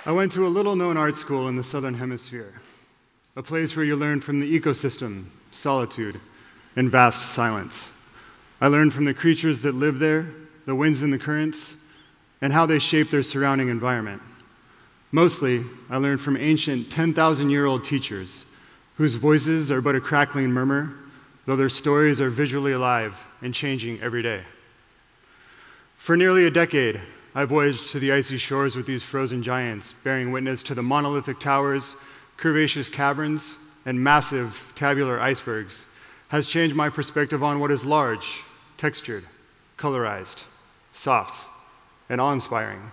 I went to a little-known art school in the Southern Hemisphere, a place where you learn from the ecosystem, solitude, and vast silence. I learned from the creatures that live there, the winds and the currents, and how they shape their surrounding environment. Mostly, I learned from ancient 10,000-year-old teachers whose voices are but a crackling murmur, though their stories are visually alive and changing every day. For nearly a decade, I voyaged to the icy shores with these frozen giants, bearing witness to the monolithic towers, curvaceous caverns, and massive tabular icebergs, has changed my perspective on what is large, textured, colorized, soft, and awe-inspiring.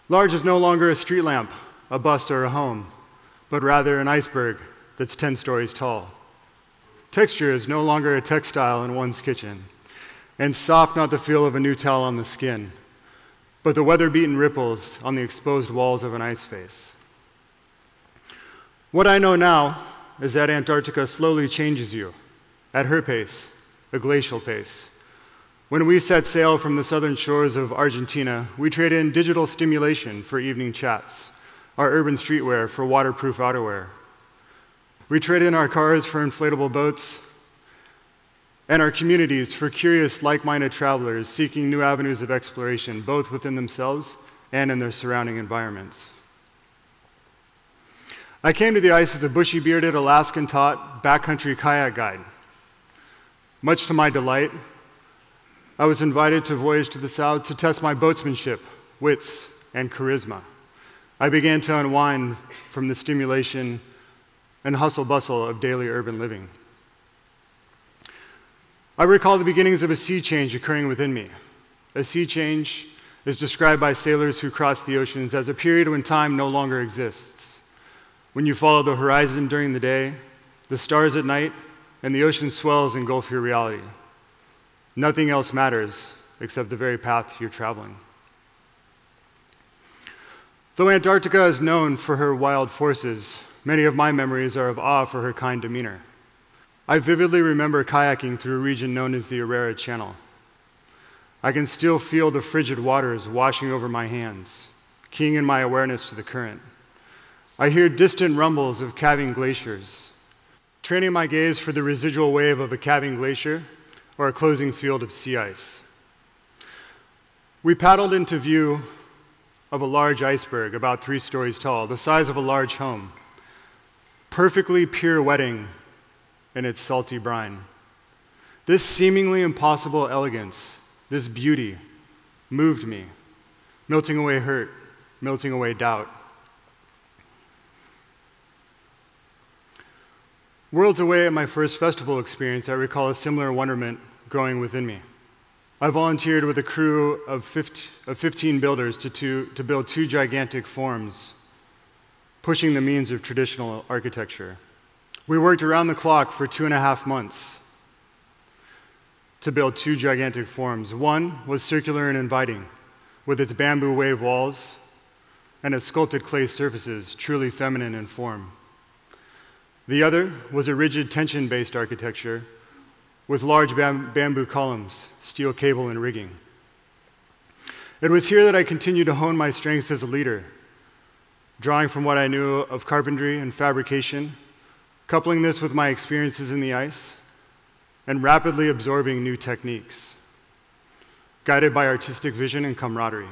Large is no longer a street lamp, a bus, or a home, but rather an iceberg that's 10 stories tall. Texture is no longer a textile in one's kitchen, and soft not the feel of a new towel on the skin, but the weather-beaten ripples on the exposed walls of an ice face. What I know now is that Antarctica slowly changes you, at her pace, a glacial pace. When we set sail from the southern shores of Argentina, we traded in digital stimulation for evening chats, our urban streetwear for waterproof outerwear. We traded in our cars for inflatable boats, and our communities for curious, like-minded travelers seeking new avenues of exploration, both within themselves and in their surrounding environments. I came to the ice as a bushy-bearded, Alaskan-taught backcountry kayak guide. Much to my delight, I was invited to voyage to the south to test my boatsmanship, wits, and charisma. I began to unwind from the stimulation and hustle-bustle of daily urban living. I recall the beginnings of a sea change occurring within me. A sea change is described by sailors who cross the oceans as a period when time no longer exists. When you follow the horizon during the day, the stars at night, and the ocean swells engulf your reality. Nothing else matters except the very path you're traveling. Though Antarctica is known for her wild forces, many of my memories are of awe for her kind demeanor. I vividly remember kayaking through a region known as the Arara Channel. I can still feel the frigid waters washing over my hands, keying in my awareness to the current. I hear distant rumbles of calving glaciers, training my gaze for the residual wave of a calving glacier or a closing field of sea ice. We paddled into view of a large iceberg about 3 stories tall, the size of a large home, perfectly pirouetting in its salty brine. This seemingly impossible elegance, this beauty, moved me, melting away hurt, melting away doubt. Worlds away at my first festival experience, I recall a similar wonderment growing within me. I volunteered with a crew of 15 builders to build 2 gigantic forms, pushing the means of traditional architecture. We worked around the clock for 2.5 months to build 2 gigantic forms. One was circular and inviting, with its bamboo wave walls and its sculpted clay surfaces, truly feminine in form. The other was a rigid tension-based architecture with large bamboo columns, steel cable, and rigging. It was here that I continued to hone my strengths as a leader, drawing from what I knew of carpentry and fabrication, coupling this with my experiences in the ice, and rapidly absorbing new techniques, guided by artistic vision and camaraderie.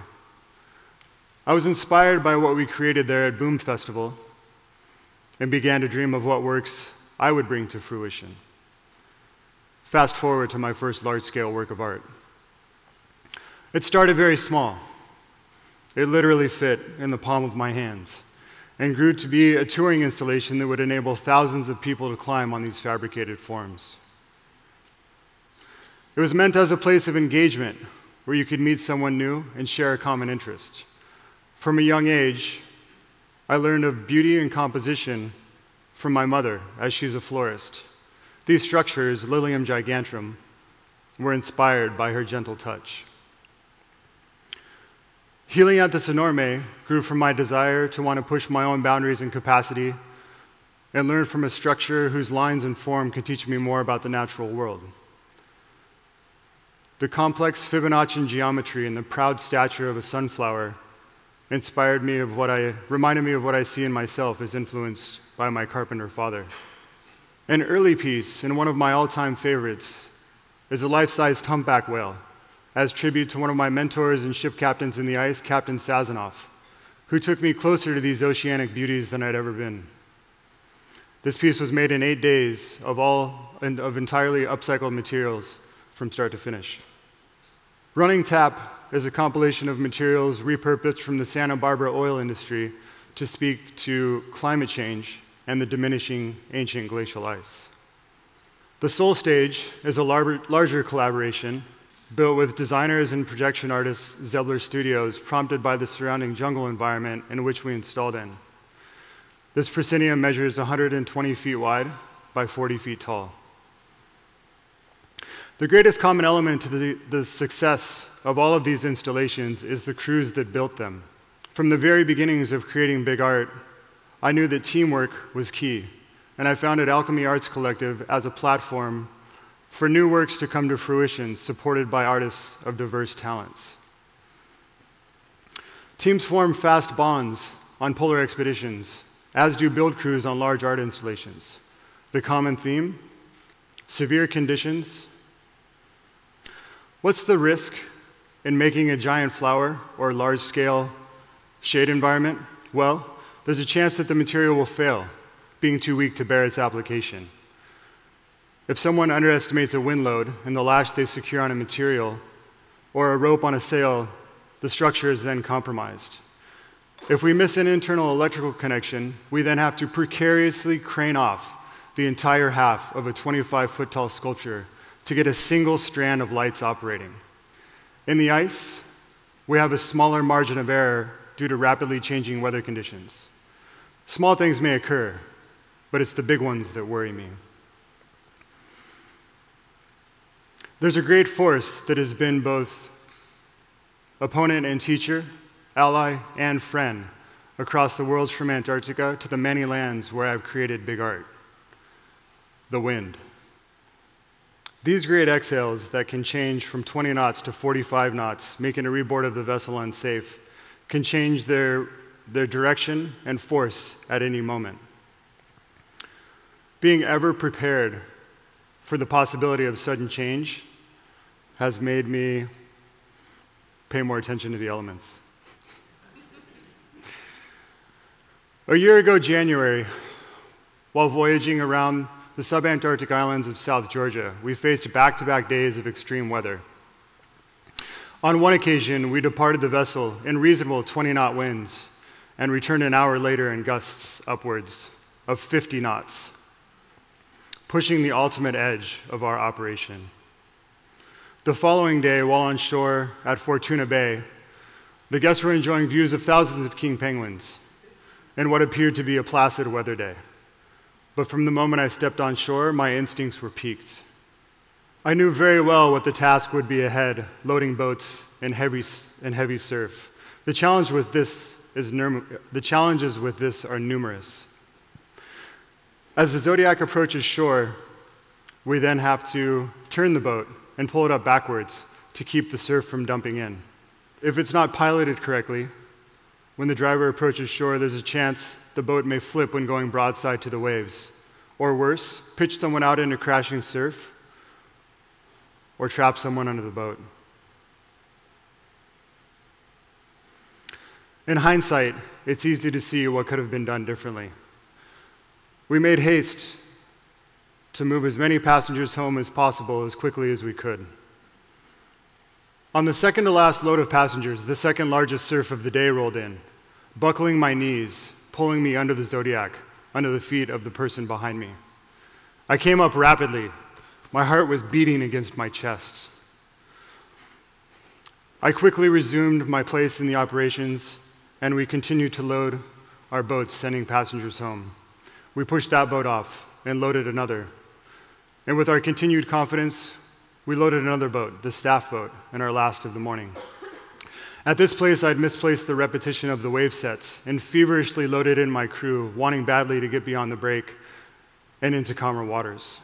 I was inspired by what we created there at Boom Festival and began to dream of what works I would bring to fruition. Fast forward to my first large-scale work of art. It started very small. It literally fit in the palm of my hands and grew to be a touring installation that would enable thousands of people to climb on these fabricated forms. It was meant as a place of engagement where you could meet someone new and share a common interest. From a young age, I learned of beauty and composition from my mother, as she's a florist. These structures, Lilium Gigantrum, were inspired by her gentle touch. Helianthus enorme grew from my desire to want to push my own boundaries and capacity and learn from a structure whose lines and form can teach me more about the natural world. The complex Fibonaccian geometry and the proud stature of a sunflower reminded me of what I see in myself as influenced by my carpenter father. An early piece, and one of my all-time favorites, is a life-sized humpback whale, as tribute to one of my mentors and ship captains in the ice, Captain Sazanoff, who took me closer to these oceanic beauties than I'd ever been. This piece was made in 8 days of entirely upcycled materials from start to finish. Running Tap is a compilation of materials repurposed from the Santa Barbara oil industry to speak to climate change and the diminishing ancient glacial ice. The Soul Stage is a larger collaboration built with designers and projection artists Zebler Studios, prompted by the surrounding jungle environment in which we installed in. This proscenium measures 120 feet wide by 40 feet tall. The greatest common element to the success of all of these installations is the crews that built them. From the very beginnings of creating big art, I knew that teamwork was key, and I founded Alchemy Arts Collective as a platform for new works to come to fruition, supported by artists of diverse talents. Teams form fast bonds on polar expeditions, as do build crews on large art installations. The common theme? Severe conditions. What's the risk in making a giant flower or large-scale shade environment? Well, there's a chance that the material will fail, being too weak to bear its application. If someone underestimates a wind load and the lash they secure on a material, or a rope on a sail, the structure is then compromised. If we miss an internal electrical connection, we then have to precariously crane off the entire half of a 25-foot tall sculpture to get a single strand of lights operating. In the ice, we have a smaller margin of error due to rapidly changing weather conditions. Small things may occur, but it's the big ones that worry me. There's a great force that has been both opponent and teacher, ally and friend across the worlds from Antarctica to the many lands where I've created big art: the wind. These great exhales that can change from 20 knots to 45 knots, making a reboard of the vessel unsafe, can change their direction and force at any moment. Being ever prepared for the possibility of sudden change has made me pay more attention to the elements. A year ago, January, while voyaging around the subantarctic islands of South Georgia, we faced back-to-back days of extreme weather. On one occasion, we departed the vessel in reasonable 20-knot winds and returned an hour later in gusts upwards of 50 knots, pushing the ultimate edge of our operation. The following day, while on shore at Fortuna Bay, the guests were enjoying views of thousands of king penguins in what appeared to be a placid weather day. But from the moment I stepped on shore, my instincts were piqued. I knew very well what the task would be ahead, loading boats in heavy surf. The challenges with this are numerous. As the Zodiac approaches shore, we then have to turn the boat and pull it up backwards to keep the surf from dumping in. If it's not piloted correctly, when the driver approaches shore, there's a chance the boat may flip when going broadside to the waves, or worse, pitch someone out into crashing surf, or trap someone under the boat. In hindsight, it's easy to see what could have been done differently. We made haste to move as many passengers home as possible as quickly as we could. On the second to last load of passengers, the second largest surf of the day rolled in, buckling my knees, pulling me under the Zodiac, under the feet of the person behind me. I came up rapidly. My heart was beating against my chest. I quickly resumed my place in the operations, and we continued to load our boats, sending passengers home. We pushed that boat off and loaded another. And with our continued confidence, we loaded another boat, the staff boat, and our last of the morning. At this place, I'd misplaced the repetition of the wave sets and feverishly loaded in my crew, wanting badly to get beyond the break and into calmer waters.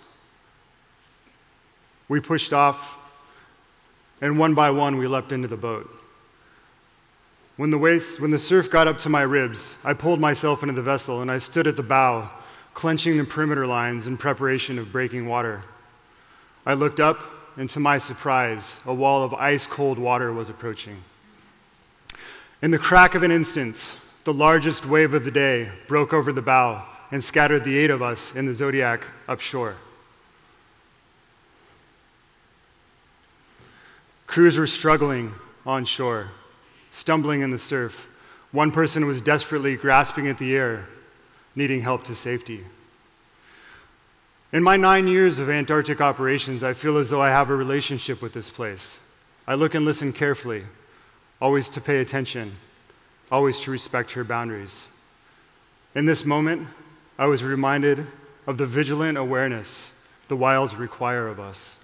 We pushed off, and one by one, we leapt into the boat. When the surf got up to my ribs, I pulled myself into the vessel and I stood at the bow, clenching the perimeter lines in preparation of breaking water. I looked up, and to my surprise, a wall of ice-cold water was approaching. In the crack of an instant, the largest wave of the day broke over the bow and scattered the 8 of us in the Zodiac upshore. Crews were struggling on shore, stumbling in the surf. One person was desperately grasping at the air, needing help to safety. In my 9 years of Antarctic operations, I feel as though I have a relationship with this place. I look and listen carefully, always to pay attention, always to respect her boundaries. In this moment, I was reminded of the vigilant awareness the wilds require of us.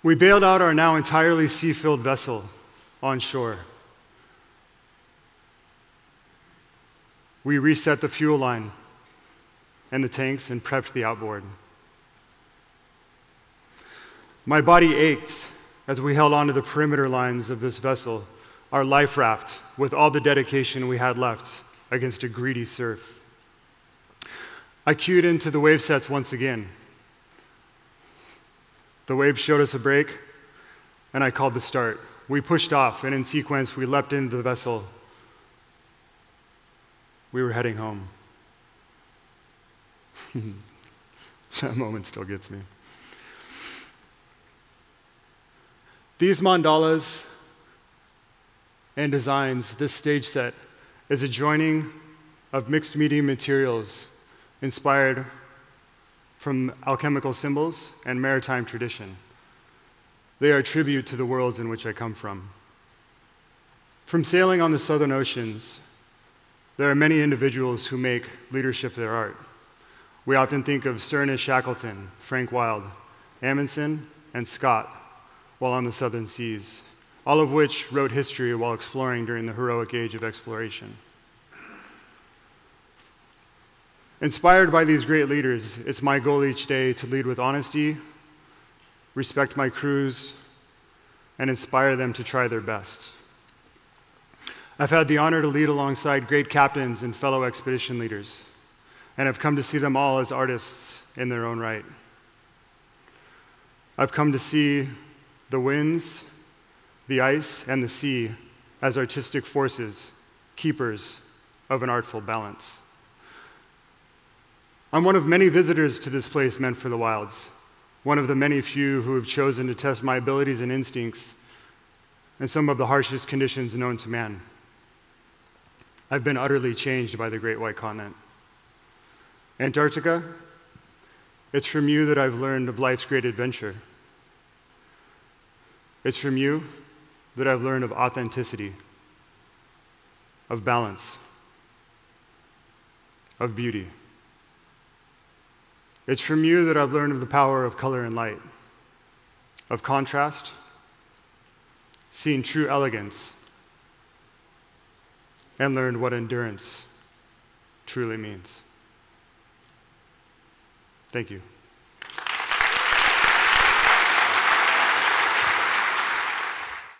We bailed out our now entirely sea-filled vessel on shore. We reset the fuel line and the tanks and prepped the outboard. My body ached as we held onto the perimeter lines of this vessel, our life raft, with all the dedication we had left against a greedy surf. I cued into the wave sets once again. The wave showed us a break, and I called the start. We pushed off, and in sequence, we leapt into the vessel. We were heading home. That moment still gets me. These mandalas and designs, this stage set, is a joining of mixed media materials inspired from alchemical symbols and maritime tradition. They are a tribute to the worlds in which I come from. From sailing on the southern oceans, there are many individuals who make leadership their art. We often think of Ernest Shackleton, Frank Wilde, Amundsen, and Scott while on the southern seas, all of which wrote history while exploring during the heroic age of exploration. Inspired by these great leaders, it's my goal each day to lead with honesty, respect my crews, and inspire them to try their best. I've had the honor to lead alongside great captains and fellow expedition leaders, and I've come to see them all as artists in their own right. I've come to see the winds, the ice, and the sea as artistic forces, keepers of an artful balance. I'm one of many visitors to this place meant for the wilds, one of the many few who have chosen to test my abilities and instincts in some of the harshest conditions known to man. I've been utterly changed by the Great White Continent. Antarctica, it's from you that I've learned of life's great adventure. It's from you that I've learned of authenticity, of balance, of beauty. It's from you that I've learned of the power of color and light, of contrast, seen true elegance, and learned what endurance truly means. Thank you.